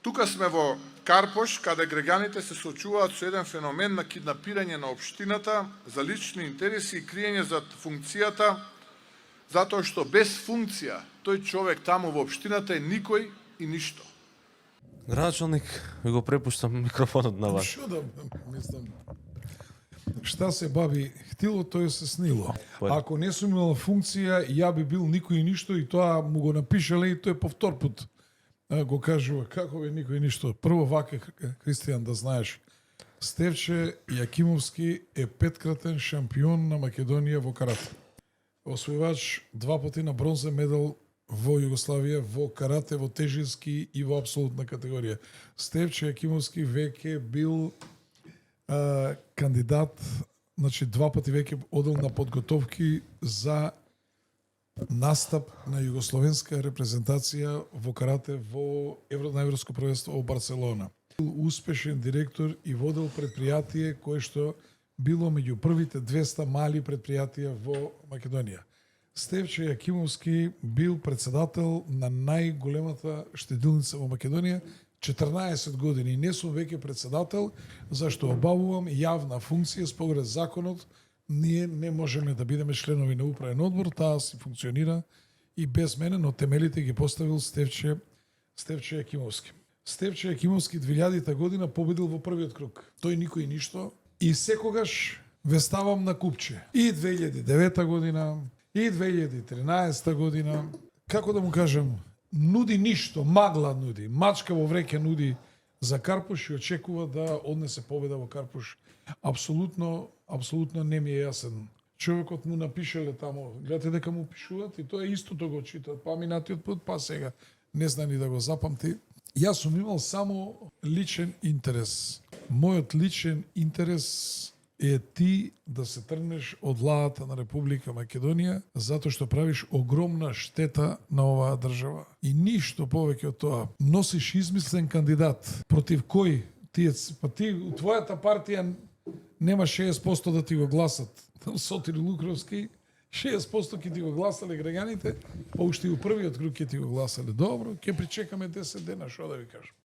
Тука сме во Карпош, каде граѓаните се соочуваат со еден феномен на киднапирање на општината за лични интереси и криење за функцијата, затоа што без функција тој човек таму во општината е никој и ништо. Градоначалник, ви го препуштам микрофонот на вас. Што да мислам? Шта се баби хтило, тој се снило. Ако не сум имал функција, ја би бил никој и ништо и тоа му го напишале и тој по втор пат го кажува како бе никој и ништо. Прво вака, Христијан, да знаеш, Стевче Јакимовски е 5-кратен шампион на Македонија во карате. Освојувач 2 пати на бронзен медал во Југославија, во карате, во тежински и во апсолутна категорија. Стевче Јакимовски веќе бил кандидат, значи 2 пати веќе одел на подготовки за настап на југословенска репрезентација во карате во на Европско првенство во Барселона. Бил успешен директор и водел предпријатие кое што било меѓу првите 200 мали предпријатија во Македонија. Стевче Јакимовски бил председател на најголемата штедилница во Македонија 14 години. Не сум веќе председател, зашто обавувам јавна функција според законот. Ние не можеме да бидеме членови на управен одбор, таа си функционира и без мене, но темелите ги поставил Стевче Јакимовски. Стевче Јакимовски 2000 година победил во првиот круг. Тој никој ништо и секогаш ве ставам на купче. И 2009 година, и 2013 година, како да му кажам, нуди ништо, магла нуди, мачка во вреќе нуди за Карпош и очекува да однесе победа во Карпош. Апсолутно не ми е јасен. Човекот му напишале тамо, гледате дека му пишуваат и тоа истото го читат, па минатиот пат, па сега. Не зна ни да го запамти. Јас сум имал само личен интерес. Мојот личен интерес е ти да се тргнеш од владата на Република Македонија, затоа што правиш огромна штета на оваа држава. И ништо повеќе од тоа. Носиш измислен кандидат против кој ти у твојата партија нема 60% да ти го гласат. Сотир Лукровски, 60% ќе ти го гласале граѓаните, па уште и у првиот круг ќе ти го гласале. Добро, ќе причекаме 10 дена, што да ви кажам.